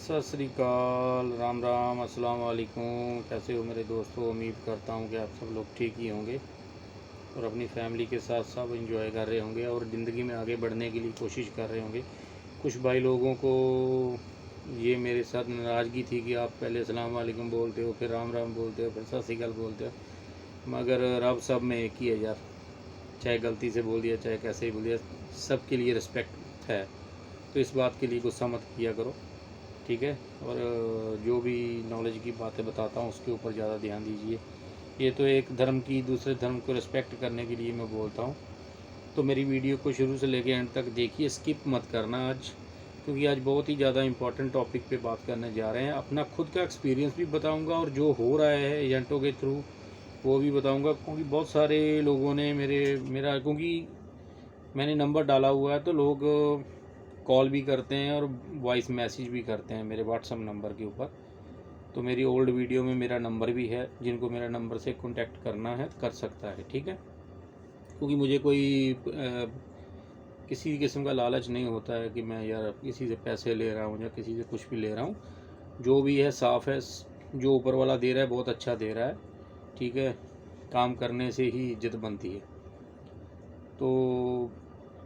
सत श्री अकाल, राम राम, अस्सलाम वालेकुम। कैसे हो मेरे दोस्तों? उम्मीद करता हूँ कि आप सब लोग ठीक ही होंगे और अपनी फैमिली के साथ सब एंजॉय कर रहे होंगे और ज़िंदगी में आगे बढ़ने के लिए कोशिश कर रहे होंगे। कुछ भाई लोगों को ये मेरे साथ नाराज़गी थी कि आप पहले अस्सलाम वालेकुम बोलते हो, फिर राम राम बोलते हो, फिर सत श्री अकाल बोलते हो। मगर रब सब में एक ही है यार, चाहे गलती से बोल दिया चाहे कैसे ही बोल दिया, सब के लिए रिस्पेक्ट है। तो इस बात के लिए गुस्सा मत किया करो, ठीक है। और जो भी नॉलेज की बातें बताता हूँ उसके ऊपर ज़्यादा ध्यान दीजिए। ये तो एक धर्म की दूसरे धर्म को रिस्पेक्ट करने के लिए मैं बोलता हूँ। तो मेरी वीडियो को शुरू से लेकर एंड तक देखिए, स्किप मत करना आज, क्योंकि आज बहुत ही ज़्यादा इंपॉर्टेंट टॉपिक पे बात करने जा रहे हैं। अपना खुद का एक्सपीरियंस भी बताऊँगा और जो हो रहा है एजेंटों के थ्रू वो भी बताऊँगा, क्योंकि बहुत सारे लोगों ने मेरा क्योंकि मैंने नंबर डाला हुआ है तो लोग कॉल भी करते हैं और वॉइस मैसेज भी करते हैं मेरे व्हाट्सअप नंबर के ऊपर। तो मेरी ओल्ड वीडियो में मेरा नंबर भी है, जिनको मेरा नंबर से कांटेक्ट करना है कर सकता है, ठीक है। क्योंकि मुझे कोई किसी किस्म का लालच नहीं होता है कि मैं यार किसी से पैसे ले रहा हूँ या किसी से कुछ भी ले रहा हूँ। जो भी है साफ़ है, जो ऊपर वाला दे रहा है बहुत अच्छा दे रहा है, ठीक है। काम करने से ही इज्जत बनती है। तो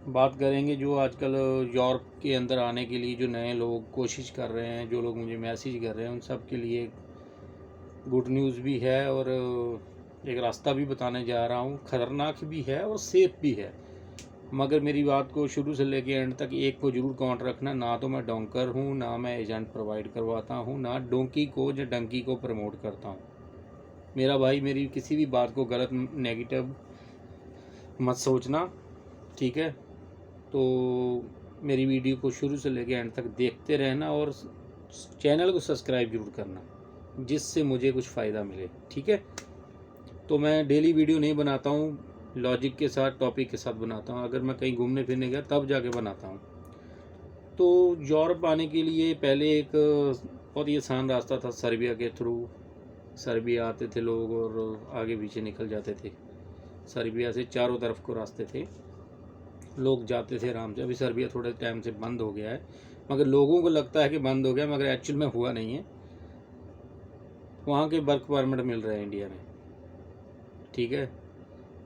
बात करेंगे जो आजकल यूरोप के अंदर आने के लिए जो नए लोग कोशिश कर रहे हैं, जो लोग मुझे मैसेज कर रहे हैं, उन सब के लिए गुड न्यूज़ भी है और एक रास्ता भी बताने जा रहा हूँ। ख़तरनाक भी है और सेफ़ भी है, मगर मेरी बात को शुरू से लेकर एंड तक एक को ज़रूर काउंट रखना। ना तो मैं डोंकर हूँ, ना मैं एजेंट प्रोवाइड करवाता हूँ, ना डोंकी को या डंकी को प्रमोट करता हूँ। मेरा भाई मेरी किसी भी बात को गलत नेगेटिव मत सोचना, ठीक है। तो मेरी वीडियो को शुरू से लेकर एंड तक देखते रहना और चैनल को सब्सक्राइब जरूर करना, जिससे मुझे कुछ फ़ायदा मिले, ठीक है। तो मैं डेली वीडियो नहीं बनाता हूँ, लॉजिक के साथ टॉपिक के साथ बनाता हूँ। अगर मैं कहीं घूमने फिरने गया तब जाके बनाता हूँ। तो यूरोप आने के लिए पहले एक बहुत ही आसान रास्ता था, सर्बिया के थ्रू। सर्बिया आते थे लोग और आगे पीछे निकल जाते थे। सर्बिया से चारों तरफ को रास्ते थे, लोग जाते थे आराम से। अभी सर्बिया थोड़े टाइम से बंद हो गया है, मगर लोगों को लगता है कि बंद हो गया, मगर एक्चुअल में हुआ नहीं है। वहाँ के वर्क परमिट मिल रहे हैं इंडिया में, ठीक है।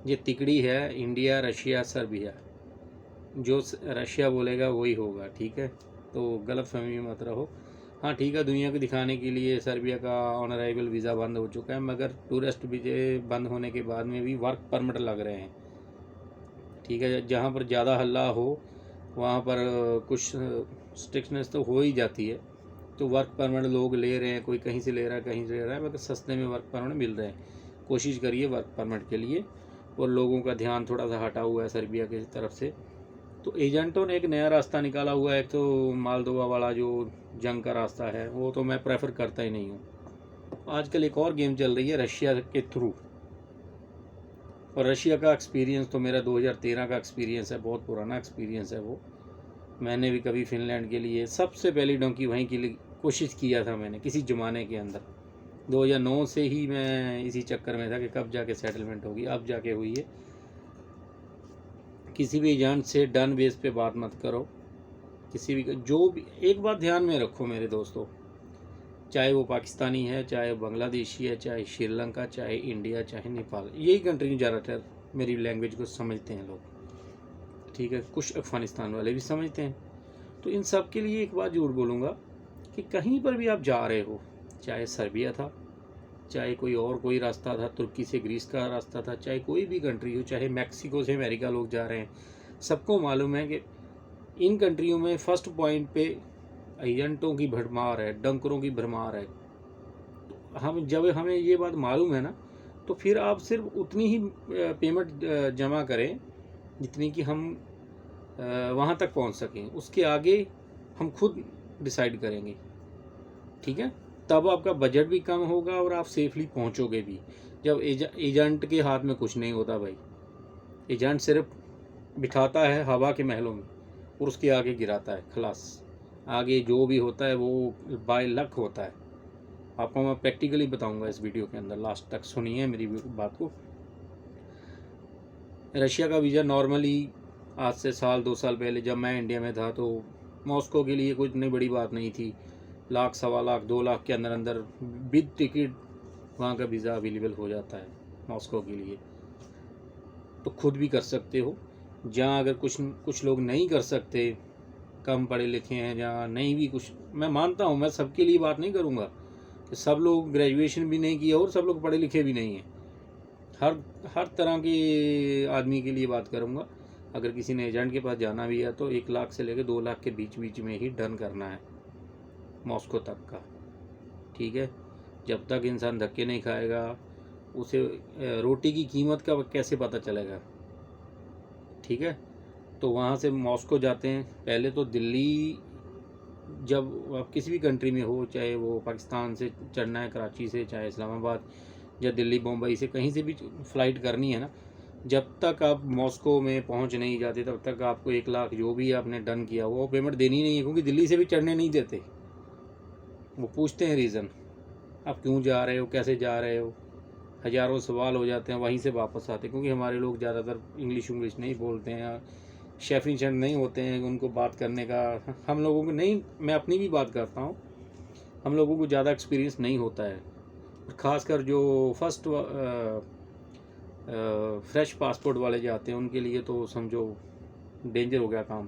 ये तिकड़ी है इंडिया, रशिया, सर्बिया। जो रशिया बोलेगा वही होगा, ठीक है। तो गलत फहमी में मत रहो। हाँ ठीक है, दुनिया को दिखाने के लिए सर्बिया का ऑनराइवल वीज़ा बंद हो चुका है, मगर टूरिस्ट वीज़े बंद होने के बाद में भी वर्क परमिट लग रहे हैं, ठीक है। जहाँ पर ज़्यादा हल्ला हो वहाँ पर कुछ स्ट्रिक्टनेस तो हो ही जाती है। तो वर्क परमिट लोग ले रहे हैं, कोई कहीं से ले रहा है कहीं से ले रहा है, मगर सस्ते में वर्क परमिट मिल रहे हैं। कोशिश करिए वर्क परमिट के लिए। और लोगों का ध्यान थोड़ा सा हटा हुआ है सर्बिया की तरफ से। तो एजेंटों ने एक नया रास्ता निकाला हुआ है। एक तो मालदोवा वाला जो जंग का रास्ता है, वो तो मैं प्रेफर करता ही नहीं हूँ। आजकल एक और गेम चल रही है रशिया के थ्रू, और रशिया का एक्सपीरियंस तो मेरा 2013 का एक्सपीरियंस है, बहुत पुराना एक्सपीरियंस है वो। मैंने भी कभी फिनलैंड के लिए सबसे पहली डोंकी वहीं के लिए कोशिश किया था मैंने, किसी ज़माने के अंदर। 2009 से ही मैं इसी चक्कर में था कि कब जाके सेटलमेंट होगी, अब जाके हुई है। किसी भी एजेंट से डन बेस पे बात मत करो। किसी भी जो भी एक बात ध्यान में रखो मेरे दोस्तों, चाहे वो पाकिस्तानी है, चाहे बांग्लादेशी है, चाहे श्रीलंका, चाहे इंडिया, चाहे नेपाल, यही कंट्री ज़्यादातर मेरी लैंग्वेज को समझते हैं लोग, ठीक है। कुछ अफ़गानिस्तान वाले भी समझते हैं। तो इन सब के लिए एक बात ज़रूर बोलूँगा कि कहीं पर भी आप जा रहे हो, चाहे सर्बिया था, चाहे कोई रास्ता था, तुर्की से ग्रीस का रास्ता था, चाहे कोई भी कंट्री हो, चाहे मैक्सिको से अमेरिका लोग जा रहे हैं, सबको मालूम है कि इन कंट्रियों में फ़र्स्ट पॉइंट पे एजेंटों की भरमार है, डंकरों की भरमार है। हम जब हमें ये बात मालूम है ना, तो फिर आप सिर्फ उतनी ही पेमेंट जमा करें जितनी कि हम वहाँ तक पहुँच सकें। उसके आगे हम खुद डिसाइड करेंगे, ठीक है। तब आपका बजट भी कम होगा और आप सेफली पहुँचोगे भी। जब एजेंट के हाथ में कुछ नहीं होता भाई, एजेंट सिर्फ बिठाता है हवा के महलों में और उसके आगे गिराता है, खलास। आगे जो भी होता है वो बाय लक होता है। आपको मैं प्रैक्टिकली बताऊंगा इस वीडियो के अंदर, लास्ट तक सुनिए मेरी बात को। रशिया का वीज़ा नॉर्मली आज से साल 2 साल पहले जब मैं इंडिया में था तो मॉस्को के लिए कोई इतनी बड़ी बात नहीं थी। लाख, 1.25 लाख, 2 लाख के अंदर अंदर विद टिकट वहाँ का वीज़ा अवेलेबल हो जाता है मॉस्को के लिए। तो खुद भी कर सकते हो। जहाँ अगर कुछ लोग नहीं कर सकते, कम पढ़े लिखे हैं, जहाँ नहीं भी कुछ, मैं मानता हूँ, मैं सबके लिए बात नहीं करूँगा कि सब लोग ग्रेजुएशन भी नहीं किया और सब लोग पढ़े लिखे भी नहीं हैं। हर तरह के आदमी के लिए बात करूँगा। अगर किसी ने एजेंट के पास जाना भी है तो 1 लाख से लेकर 2 लाख के बीच में ही डन करना है मॉस्को तक का, ठीक है। जब तक इंसान धक्के नहीं खाएगा उसे रोटी की कीमत का कैसे पता चलेगा, ठीक है। तो वहाँ से मॉस्को जाते हैं। पहले तो दिल्ली, जब आप किसी भी कंट्री में हो, चाहे वो पाकिस्तान से चढ़ना है कराची से, चाहे इस्लामाबाद या दिल्ली बम्बई से, कहीं से भी फ़्लाइट करनी है ना, जब तक आप मॉस्को में पहुंच नहीं जाते तब तक आपको 1 लाख जो भी आपने डन किया वो पेमेंट देनी नहीं है। क्योंकि दिल्ली से भी चढ़ने नहीं देते, वो पूछते हैं रीज़न, आप क्यों जा रहे हो, कैसे जा रहे हो, हज़ारों सवाल हो जाते हैं। वहीं से वापस आते हैं, क्योंकि हमारे लोग ज़्यादातर इंग्लिश नहीं बोलते हैं, शेफिशेंट नहीं होते हैं उनको बात करने का। हम लोगों को नहीं, मैं अपनी भी बात करता हूँ, हम लोगों को ज़्यादा एक्सपीरियंस नहीं होता है। ख़ासकर जो फर्स्ट फ्रेश पासपोर्ट वाले जाते हैं उनके लिए तो समझो डेंजर हो गया काम।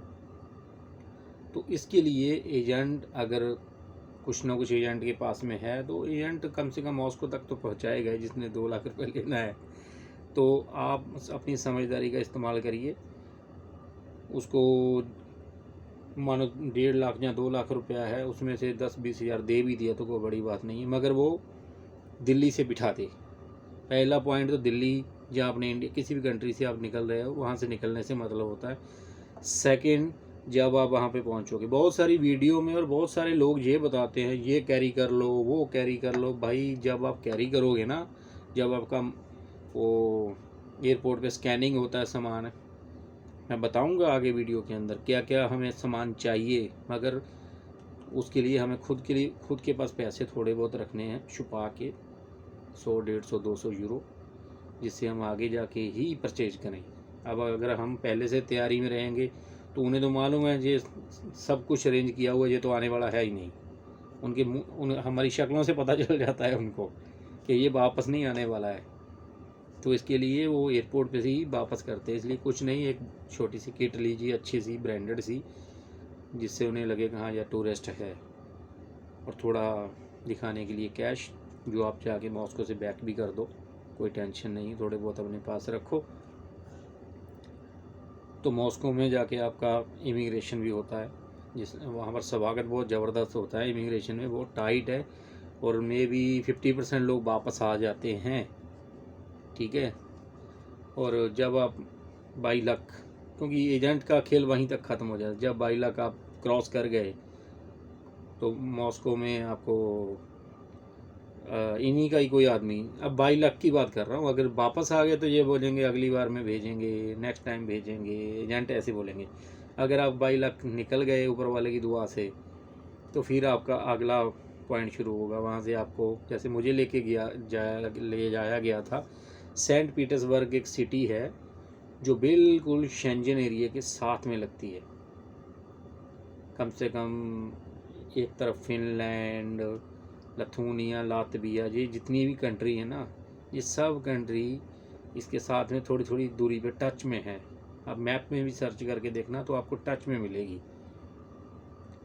तो इसके लिए एजेंट, अगर कुछ ना कुछ एजेंट के पास में है तो एजेंट कम से कम मॉस्को तक तो पहुंचाएगा, जिसने 2 लाख रुपए लेना है। तो आप अपनी समझदारी का इस्तेमाल करिए। उसको मानो 1.5 लाख या 2 लाख रुपया है, उसमें से 10-20 हज़ार दे भी दिया तो कोई बड़ी बात नहीं है, मगर वो दिल्ली से बिठा दे। पहला पॉइंट तो दिल्ली, जहाँ अपने इंडिया किसी भी कंट्री से आप निकल रहे हो वहाँ से निकलने से मतलब होता है। सेकंड, जब आप वहाँ पे पहुँचोगे, बहुत सारी वीडियो में और बहुत सारे लोग ये बताते हैं ये कैरी कर लो, वो कैरी कर लो। भाई जब आप कैरी करोगे ना, जब आपका वो एयरपोर्ट पे स्कैनिंग होता है सामान, मैं बताऊंगा आगे वीडियो के अंदर क्या क्या हमें सामान चाहिए, मगर उसके लिए हमें खुद के पास पैसे थोड़े बहुत रखने हैं छुपा के, 100, 150, 200 यूरो, जिससे हम आगे जाके ही परचेज करें। अब अगर हम पहले से तैयारी में रहेंगे तो उन्हें तो मालूम है ये सब कुछ अरेंज किया हुआ, ये तो आने वाला है ही नहीं। हमारी शक्लों से पता चल जाता है उनको कि ये वापस नहीं आने वाला है। तो इसके लिए वो एयरपोर्ट पे से ही वापस करते हैं। इसलिए कुछ नहीं, एक छोटी सी किट लीजिए, अच्छी सी ब्रांडेड सी, जिससे उन्हें लगे कि हाँ यार टूरिस्ट है, और थोड़ा दिखाने के लिए कैश, जो आप जाके मॉस्को से बैक भी कर दो, कोई टेंशन नहीं, थोड़े बहुत अपने पास रखो। तो मॉस्को में जाके आपका इमिग्रेशन भी होता है, वहाँ पर स्वागत बहुत ज़बरदस्त होता है। इमिग्रेशन में बहुत टाइट है, और मे भी 50% लोग वापस आ जाते हैं, ठीक है। और जब आप 22 लाख, क्योंकि एजेंट का खेल वहीं तक ख़त्म हो जाता है, जब 22 लाख आप क्रॉस कर गए तो मॉस्को में आपको इन्हीं का ही कोई आदमी, अब 22 लाख की बात कर रहा हूँ, अगर वापस आ गए तो ये बोलेंगे अगली बार में भेजेंगे, नेक्स्ट टाइम भेजेंगे, एजेंट ऐसे बोलेंगे। अगर आप 22 लाख निकल गए ऊपर वाले की दुआ से, तो फिर आपका अगला पॉइंट शुरू होगा। वहाँ से आपको, जैसे मुझे ले जाया गया था, सेंट पीटर्सबर्ग एक सिटी है जो बिल्कुल शेंजन एरिया के साथ में लगती है। कम से कम एक तरफ फिनलैंड, लथूनिया, लातविया, ये जितनी भी कंट्री है ना, ये सब कंट्री इसके साथ में थोड़ी थोड़ी दूरी पे टच में है। आप मैप में भी सर्च करके देखना तो आपको टच में मिलेगी।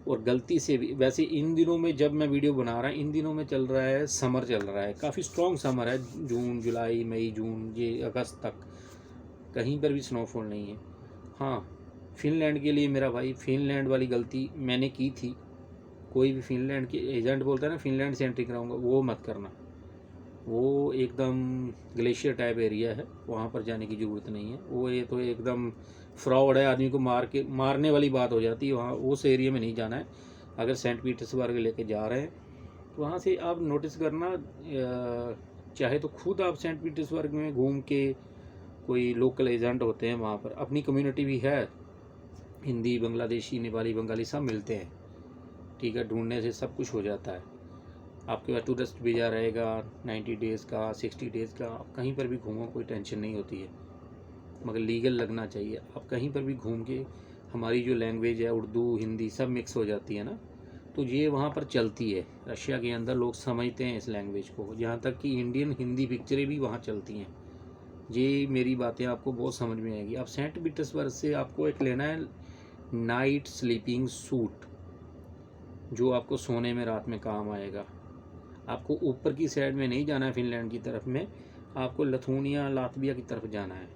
और गलती से भी, वैसे इन दिनों में जब मैं वीडियो बना रहा हूँ, इन दिनों में चल रहा है समर, चल रहा है काफ़ी स्ट्रॉन्ग समर है, जून, जुलाई, मई, जून, ये अगस्त तक कहीं पर भी स्नोफॉल नहीं है। हाँ, फिनलैंड के लिए मेरा भाई, फिनलैंड वाली गलती मैंने की थी। कोई भी फिनलैंड के एजेंट बोलता है ना फिनलैंड से एंट्री कराऊंगा, वो मत करना। वो एकदम ग्लेशियर टाइप एरिया है, वहाँ पर जाने की ज़रूरत नहीं है। वो ये तो एकदम फ्रॉड है, आदमी को मारने वाली बात हो जाती है। वहाँ उस एरिया में नहीं जाना है। अगर सेंट पीटर्सबर्ग लेके जा रहे हैं तो वहाँ से आप नोटिस करना, चाहे तो खुद आप सेंट पीटर्सबर्ग में घूम के, कोई लोकल एजेंट होते हैं वहाँ पर, अपनी कम्युनिटी भी है, हिंदी, बांग्लादेशी, नेपाली, बंगाली सब मिलते हैं, ठीक है। ढूंढने से सब कुछ हो जाता है। आपके पास टूरिस्ट वीज़ा रहेगा 90 डेज़ का, 60 डेज़ का, आप कहीं पर भी घूमो कोई टेंशन नहीं होती है, मगर लीगल लगना चाहिए। आप कहीं पर भी घूम के, हमारी जो लैंग्वेज है उर्दू, हिंदी सब मिक्स हो जाती है ना, तो ये वहाँ पर चलती है। रशिया के अंदर लोग समझते हैं इस लैंग्वेज को, यहाँ तक कि इंडियन हिंदी पिक्चरें भी वहाँ चलती हैं। ये मेरी बातें आपको बहुत समझ में आएगी। अब सेंट पीटर्सबर्ग से आपको एक लेना है नाइट स्लीपिंग सूट, जो आपको सोने में रात में काम आएगा। आपको ऊपर की साइड में नहीं जाना है फिनलैंड की तरफ में, आपको लथूनिया लातविया की तरफ जाना है।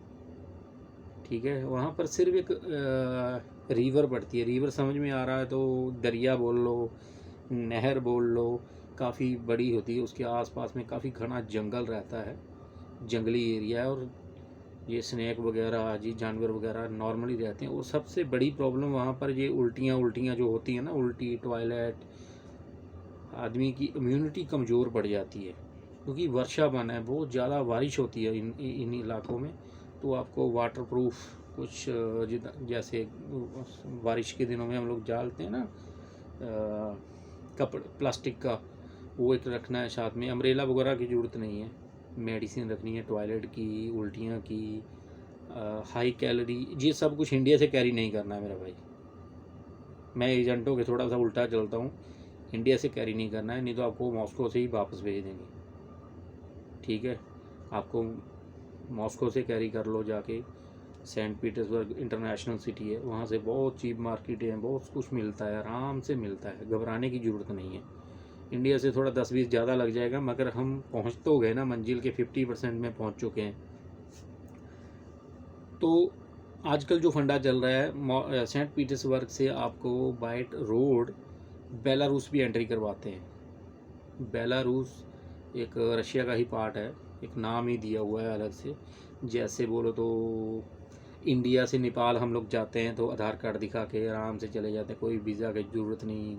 ठीक है, वहाँ पर सिर्फ एक रिवर पड़ती है। रिवर समझ में आ रहा है तो दरिया बोल लो, नहर बोल लो, काफ़ी बड़ी होती है। उसके आसपास में काफ़ी घना जंगल रहता है, जंगली एरिया है, और ये स्नैक वगैरह जी जानवर वगैरह नॉर्मली रहते हैं। और सबसे बड़ी प्रॉब्लम वहाँ पर ये उल्टियाँ जो होती हैं ना, उल्टी, टॉयलेट, आदमी की इम्यूनिटी कमज़ोर पड़ जाती है, क्योंकि वर्षा बना है, बहुत ज़्यादा बारिश होती है इन इलाकों में। तो आपको वाटरप्रूफ कुछ जैसे बारिश के दिनों में हम लोग डालते हैं ना कपड़े प्लास्टिक का, वो एक रखना है साथ में। अम्ब्रेला वगैरह की ज़रूरत नहीं है, मेडिसिन रखनी है टॉयलेट की, उल्टियाँ की, हाई कैलोरी, ये सब कुछ इंडिया से कैरी नहीं करना है मेरा भाई। मैं एजेंटों के थोड़ा सा उल्टा चलता हूँ, इंडिया से कैरी नहीं करना है, नहीं तो आपको मॉस्को से ही वापस भेज देंगे। ठीक है, आपको मॉस्को से कैरी कर लो जाके। सेंट पीटर्सबर्ग इंटरनेशनल सिटी है, वहाँ से बहुत चीप मार्केट है, बहुत कुछ मिलता है, आराम से मिलता है, घबराने की ज़रूरत नहीं है। इंडिया से थोड़ा 10-20 ज़्यादा लग जाएगा, मगर हम पहुँच तो गए ना, मंजिल के 50% में पहुँच चुके हैं। तो आजकल जो फंडा चल रहा है, सेंट पीटर्सबर्ग से आपको बाय रोड बेलारूस भी एंट्री करवाते हैं। बेलारूस एक रशिया का ही पार्ट है, एक नाम ही दिया हुआ है अलग से। जैसे बोलो तो इंडिया से नेपाल हम लोग जाते हैं तो आधार कार्ड दिखा के आराम से चले जाते हैं, कोई वीज़ा की ज़रूरत नहीं,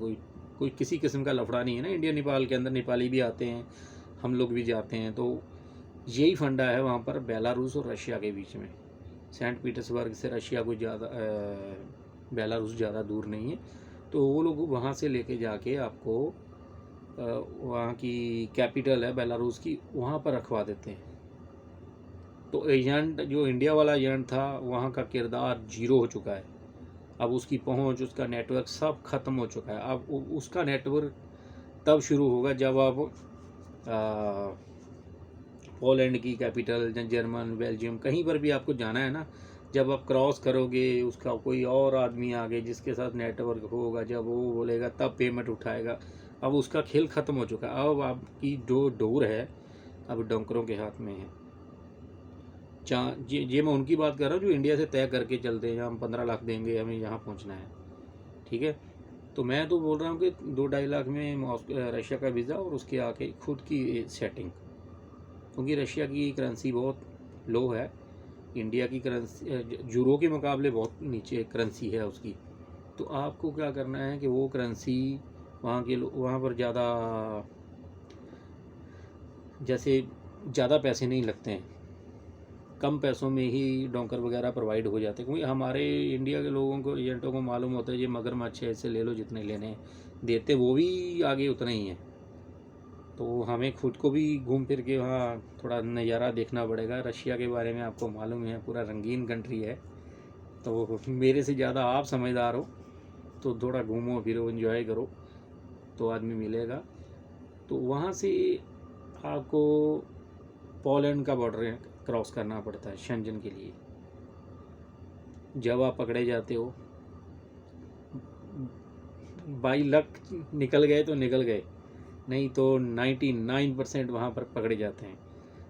कोई किसी किस्म का लफड़ा नहीं है ना। इंडिया नेपाल के अंदर नेपाली भी आते हैं, हम लोग भी जाते हैं, तो यही फंडा है वहाँ पर बेलारूस और रशिया के बीच में। सेंट पीटर्सबर्ग से रशिया कोई ज़्यादा, बेलारूस ज़्यादा दूर नहीं है। तो वो लोग वहाँ से लेके जाके आपको वहाँ की कैपिटल है बेलारूस की, वहाँ पर रखवा देते हैं। तो एजेंट, जो इंडिया वाला एजेंट था, वहाँ का किरदार जीरो हो चुका है। अब उसकी पहुँच, उसका नेटवर्क सब ख़त्म हो चुका है। अब उसका नेटवर्क तब शुरू होगा जब आप पोलैंड की कैपिटल, जर्मन, बेल्जियम, कहीं पर भी आपको जाना है ना, जब आप क्रॉस करोगे, उसका कोई और आदमी आगे जिसके साथ नेटवर्क होगा, जब वो बोलेगा तब पेमेंट उठाएगा। अब उसका खेल ख़त्म हो चुका है। अब आपकी जो डोर है अब डोंकरों के हाथ में है। ये मैं उनकी बात कर रहा हूँ जो इंडिया से तय करके चलते हैं, हम 15 लाख देंगे, हमें यहाँ पहुँचना है। ठीक है, तो मैं तो बोल रहा हूँ कि 2-2.5 लाख में रशिया का वीज़ा और उसके आके खुद की सेटिंग, क्योंकि रशिया की करेंसी बहुत लो है, इंडिया की करेंसी यूरो के मुकाबले बहुत नीचे करेंसी है उसकी। तो आपको क्या करना है कि वो करेंसी वहाँ पर ज़्यादा, जैसे ज़्यादा पैसे नहीं लगते हैं, कम पैसों में ही डोंकर वगैरह प्रोवाइड हो जाते हैं। क्योंकि हमारे इंडिया के लोगों को, एजेंटों को मालूम होता है ये मगरमच्छ है, इससे ले लो जितने लेने हैं, देते वो भी आगे उतना ही है। तो हमें खुद को भी घूम फिर के वहाँ थोड़ा नज़ारा देखना पड़ेगा। रशिया के बारे में आपको मालूम है, पूरा रंगीन कंट्री है, तो मेरे से ज़्यादा आप समझदार हो, तो थोड़ा घूमो फिरो, एंजॉय करो, तो आदमी मिलेगा। तो वहाँ से आपको पोलैंड का बॉर्डर क्रॉस करना पड़ता है शेंजन के लिए। जब आप पकड़े जाते हो, बाई लक निकल गए तो निकल गए, नहीं तो 99% वहाँ पर पकड़े जाते हैं।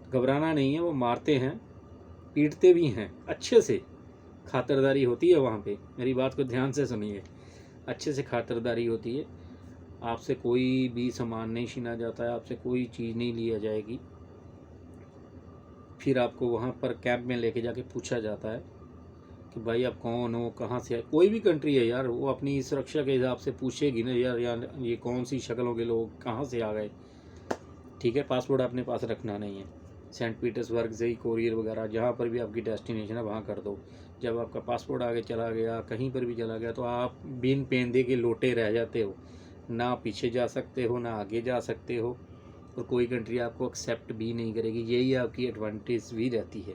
घबराना नहीं है, वो मारते हैं, पीटते भी हैं अच्छे से, खातिरदारी होती है वहाँ पे। मेरी बात को ध्यान से सुनिए, अच्छे से खातिरदारी होती है। आपसे कोई भी सामान नहीं छीना जाता है, आपसे कोई चीज़ नहीं लिया जाएगी। फिर आपको वहाँ पर कैंप में लेके जाके पूछा जाता है कि भाई आप कौन हो, कहाँ से आए। कोई भी कंट्री है यार, वो अपनी सुरक्षा के हिसाब से पूछेगी ना यार ये कौन सी शक्लों के लोग कहाँ से आ गए। ठीक है, पासपोर्ट अपने पास रखना नहीं है। सेंट पीटर्सबर्ग से ही कोरियर वगैरह जहाँ पर भी आपकी डेस्टिनेशन है वहाँ कर दो। जब आपका पासपोर्ट आगे चला गया, कहीं पर भी चला गया, तो आप बिन पेंदे के लोटे रह जाते हो, ना पीछे जा सकते हो, ना आगे जा सकते हो, और कोई कंट्री आपको एक्सेप्ट भी नहीं करेगी। यही आपकी एडवांटेज भी रहती है,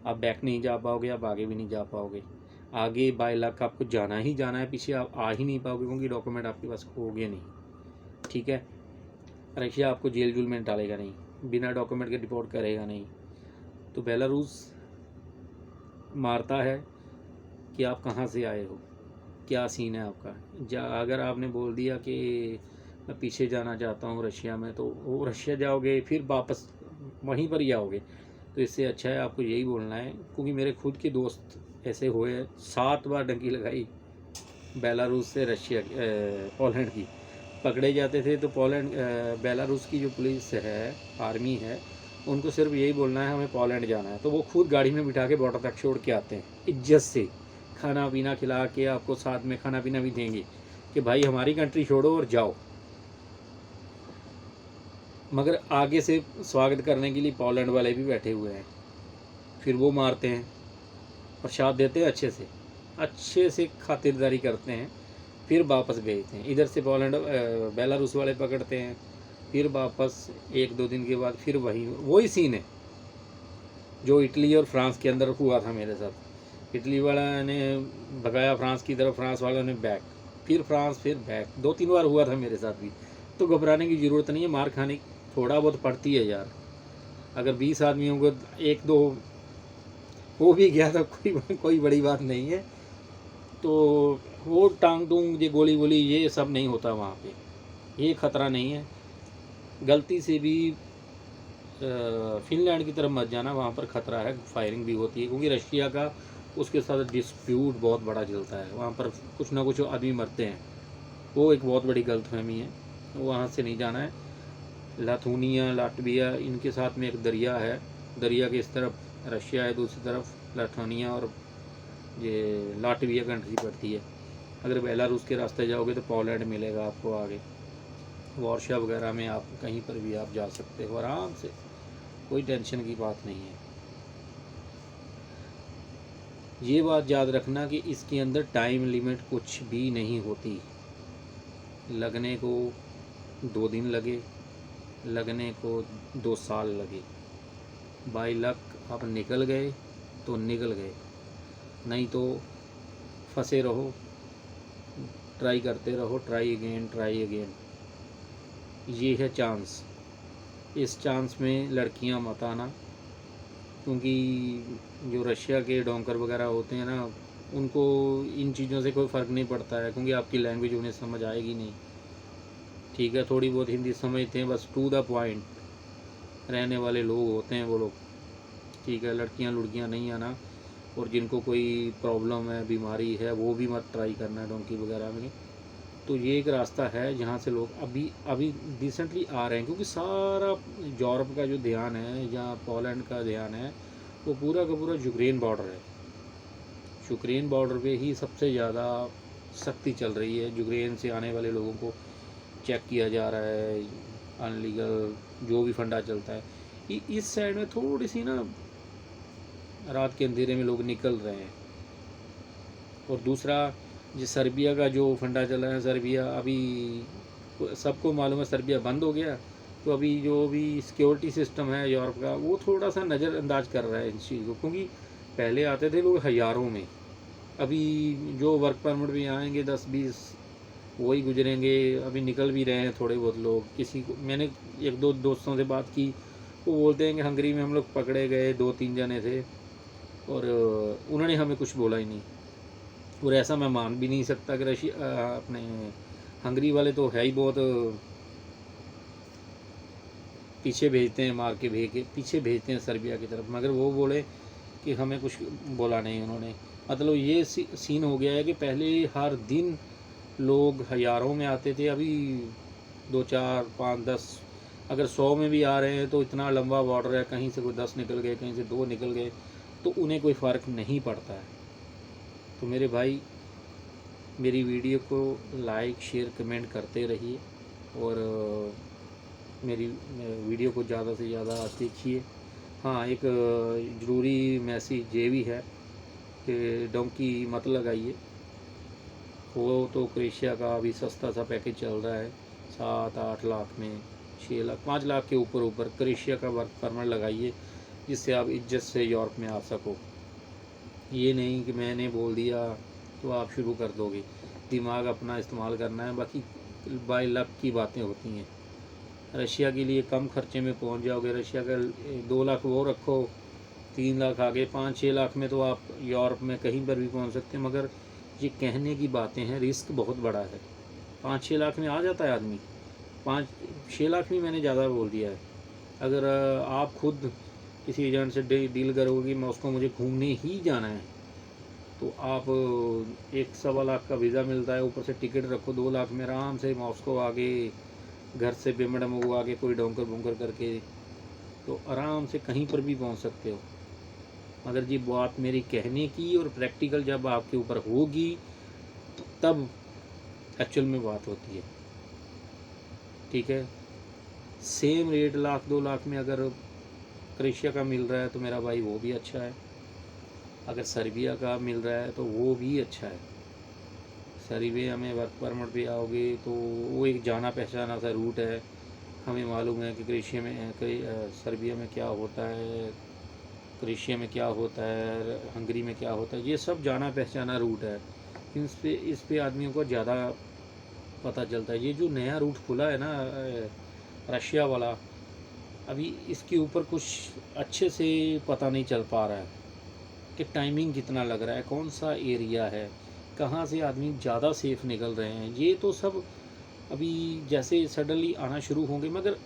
आप बैक नहीं जा पाओगे, आप आगे भी नहीं जा पाओगे। आगे बाय लक आपको जाना ही जाना है, पीछे आप आ ही नहीं पाओगे क्योंकि डॉक्यूमेंट आपके पास होंगे नहीं, ठीक है। रशिया आपको जेल जूल में डालेगा नहीं, बिना डॉक्यूमेंट के डिपोर्ट करेगा नहीं। तो बेलारूस मारता है कि आप कहाँ से आए हो, क्या सीन है आपका। अगर आपने बोल दिया कि मैं पीछे जाना चाहता हूँ रशिया में, तो वो रशिया जाओगे फिर वापस वहीं पर ही आओगे। तो इससे अच्छा है आपको यही बोलना है, क्योंकि मेरे खुद के दोस्त ऐसे हुए, 7 बार डंकी लगाई बेलारूस से रशिया पोलैंड की, पकड़े जाते थे। तो पोलैंड बेलारूस की जो पुलिस है, आर्मी है, उनको सिर्फ यही बोलना है हमें पोलैंड जाना है, तो वो खुद गाड़ी में बिठा के बॉर्डर तक छोड़ के आते हैं, इज्जत से खाना पीना खिला के, आपको साथ में खाना पीना भी देंगे कि भाई हमारी कंट्री छोड़ो और जाओ। मगर आगे से स्वागत करने के लिए पोलैंड वाले भी बैठे हुए हैं, फिर वो मारते हैं, प्रसाद देते हैं, अच्छे से खातिरदारी करते हैं, फिर वापस भेजते हैं। इधर से पोलैंड बेलारूस वाले पकड़ते हैं, फिर वापस 1-2 दिन के बाद फिर वही सीन है जो इटली और फ्रांस के अंदर हुआ था मेरे साथ। इटली वाला ने भगाया फ्रांस की तरफ, फ्रांस वालों ने बैक, फिर फ्रांस, फिर बैक, 2-3 बार हुआ था मेरे साथ भी। तो घबराने की ज़रूरत नहीं है, मार खाने थोड़ा बहुत पड़ती है यार। अगर 20 आदमियों को 1-2 हो भी गया तो कोई बड़ी बात नहीं है। तो वो टांग टूंग, ये गोली वोली, ये सब नहीं होता वहाँ पे, ये ख़तरा नहीं है। गलती से भी फिनलैंड की तरफ मत जाना, वहाँ पर ख़तरा है, फायरिंग भी होती है, क्योंकि रशिया का उसके साथ डिस्प्यूट बहुत बड़ा चलता है, वहाँ पर कुछ ना कुछ आदमी मरते हैं, वो एक बहुत बड़ी गलतफहमी है, वहाँ से नहीं जाना है। लाथूनिया, लाटविया, इनके साथ में एक दरिया है, दरिया के इस तरफ रशिया है, दूसरी तरफ लाथूनिया और ये लाटविया कंट्री पड़ती है। अगर बेलारूस के रास्ते जाओगे तो पोलैंड मिलेगा आपको आगे, वार्शा वगैरह में आप कहीं पर भी आप जा सकते हो आराम से, कोई टेंशन की बात नहीं है। ये बात याद रखना कि इसके अंदर टाइम लिमिट कुछ भी नहीं होती। लगने को 2 दिन लगे, लगने को 2 साल लगे, बाय लक आप निकल गए तो निकल गए, नहीं तो फंसे रहो, ट्राई करते रहो, ट्राई अगेन। ये है चांस, इस चांस में लड़कियां मत आना, क्योंकि जो रशिया के डोंकर वगैरह होते हैं ना, उनको इन चीज़ों से कोई फ़र्क नहीं पड़ता है, क्योंकि आपकी लैंग्वेज उन्हें समझ आएगी नहीं, ठीक है। थोड़ी बहुत हिंदी समझते हैं, बस टू द पॉइंट रहने वाले लोग होते हैं वो लोग, ठीक है। लड़कियां लुड़कियां नहीं आना, और जिनको कोई प्रॉब्लम है, बीमारी है, वो भी मत ट्राई करना डोंकी वगैरह में। तो ये एक रास्ता है जहाँ से लोग अभी रिसेंटली आ रहे हैं, क्योंकि सारा यूरोप का जो ध्यान है या पोलैंड का ध्यान है, वो पूरा का पूरा यूक्रेन बॉर्डर है। यूक्रेन बॉर्डर पे ही सबसे ज़्यादा सख्ती चल रही है, यूक्रेन से आने वाले लोगों को चेक किया जा रहा है, अनलीगल जो भी फंडा चलता है। इस साइड में थोड़ी सी ना रात के अंधेरे में लोग निकल रहे हैं। और दूसरा, जो सर्बिया का जो फंडा चल रहा है, सर्बिया अभी सबको मालूम है सर्बिया बंद हो गया, तो अभी जो भी सिक्योरिटी सिस्टम है यूरोप का, वो थोड़ा सा नज़रअंदाज कर रहा है इस चीज़ को, क्योंकि पहले आते थे लोग हज़ारों में, अभी जो वर्क परमिट भी आएंगे 10-20 वही गुजरेंगे, अभी निकल भी रहे हैं थोड़े बहुत लोग। किसी को मैंने 1-2 दोस्तों से बात की, वो बोलते हैं कि हंगरी में हम लोग पकड़े गए, 2-3 जने थे, और उन्होंने हमें कुछ बोला ही नहीं। और ऐसा मैं मान भी नहीं सकता कि रशिया अपने हंगरी वाले तो है ही बहुत पीछे भेजते हैं, मार के पीछे भेजते हैं सर्बिया की तरफ, मगर वो बोले कि हमें कुछ बोला नहीं उन्होंने। मतलब ये सीन हो गया है कि पहले हर दिन लोग हज़ारों में आते थे, अभी 2-4-5-10, अगर 100 में भी आ रहे हैं तो इतना लंबा बॉर्डर है, कहीं से कोई 10 निकल गए, कहीं से 2 निकल गए, तो उन्हें कोई फ़र्क नहीं पड़ता है। तो मेरे भाई, मेरी वीडियो को लाइक शेयर कमेंट करते रहिए, और मेरी वीडियो को ज़्यादा से ज़्यादा देखिए। हाँ, एक ज़रूरी मैसेज ये भी है कि डोंकी मत लगाइए, वो तो क्रोएशिया का अभी सस्ता सा पैकेज चल रहा है, 7-8 लाख में, 6 लाख 5 लाख के ऊपर क्रोएशिया का वर्क परमिट लगाइए, जिससे आप इज्जत से यूरोप में आ सको। ये नहीं कि मैंने बोल दिया तो आप शुरू कर दोगे। दिमाग अपना इस्तेमाल करना है, बाकी बाय लक की बातें होती हैं। रशिया के लिए कम खर्चे में पहुंच जाओगे। रशिया का 2 लाख वो रखो, 3 लाख आगे, 5-6 लाख में तो आप यूरोप में कहीं पर भी पहुंच सकते हैं। मगर ये कहने की बातें हैं, रिस्क बहुत बड़ा है। 5-6 लाख में आ जाता है आदमी, 5-6 लाख भी मैंने ज़्यादा बोल दिया है। अगर आप खुद किसी एजेंट से डील करोगे, मैं उसको मुझे घूमने ही जाना है, तो आप 1-1.25 लाख का वीज़ा मिलता है, ऊपर से टिकट रखो 2 लाख में, आराम से मॉस्को आगे, घर से पेमेंट मंगवा के कोई डोंकर बुंकर करके तो आराम से कहीं पर भी पहुंच सकते हो। मगर ये बात मेरी कहने की और प्रैक्टिकल जब आपके ऊपर होगी तो तब एक्चुअल में बात होती है। ठीक है, सेम रेट 1-2 लाख में अगर क्रोएशिया का मिल रहा है तो मेरा भाई वो भी अच्छा है। अगर सर्बिया का मिल रहा है तो वो भी अच्छा है। सर्बिया में वर्क परमिट पे आओगे तो वो एक जाना पहचाना सा रूट है। हमें मालूम है कि क्रोएशिया में सर्बिया में क्या होता है, क्रोएशिया में क्या होता है, हंगरी में क्या होता है, ये सब जाना पहचाना रूट है। इस पे आदमियों को ज़्यादा पता चलता है। ये जो नया रूट खुला है ना रशिया वाला, अभी इसके ऊपर कुछ अच्छे से पता नहीं चल पा रहा है कि टाइमिंग कितना लग रहा है, कौन सा एरिया है, कहाँ से आदमी ज़्यादा सेफ़ निकल रहे हैं। ये तो सब अभी जैसे सडनली आना शुरू होंगे। मगर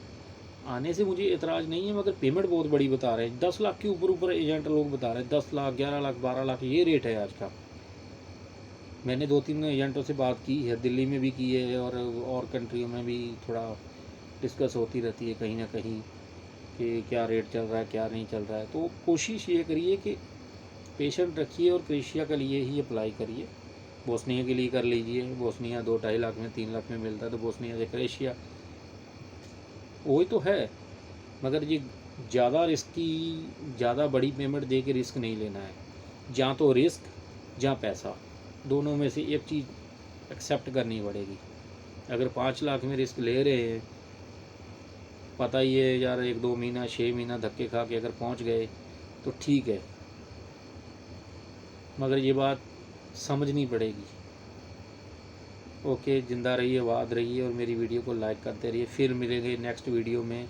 आने से मुझे एतराज़ नहीं है, मगर पेमेंट बहुत बड़ी बता रहे हैं। 10 लाख के ऊपर एजेंट लोग बता रहे हैं, 10 लाख, 11 लाख, 12 लाख ये रेट है आज का। मैंने 2-3 एजेंटों से बात की है, दिल्ली में भी की है और कंट्रियों में भी थोड़ा डिस्कस होती रहती है कहीं ना कहीं कि क्या रेट चल रहा है, क्या नहीं चल रहा है। तो कोशिश ये करिए कि पेशेंट रखिए और क्रोएशिया के लिए ही अप्लाई करिए। बोस्निया के लिए कर लीजिए, बोस्निया 2-2.5 लाख में, 3 लाख में मिलता है, तो बोस्निया से क्रोएशिया वही तो है। मगर ये ज़्यादा रिस्की, ज़्यादा बड़ी पेमेंट दे के रिस्क नहीं लेना है। जहाँ तो रिस्क, जहाँ पैसा, दोनों में से एक चीज़ एक्सेप्ट करनी पड़ेगी। अगर 5 लाख में रिस्क ले रहे हैं, पता ही है यार 1-2 महीना 6 महीना धक्के खा के अगर पहुँच गए तो ठीक है, मगर ये बात समझनी पड़ेगी। ओके, ज़िंदा रहिए, आबाद रहिए और मेरी वीडियो को लाइक करते रहिए। फिर मिलेंगे नेक्स्ट वीडियो में।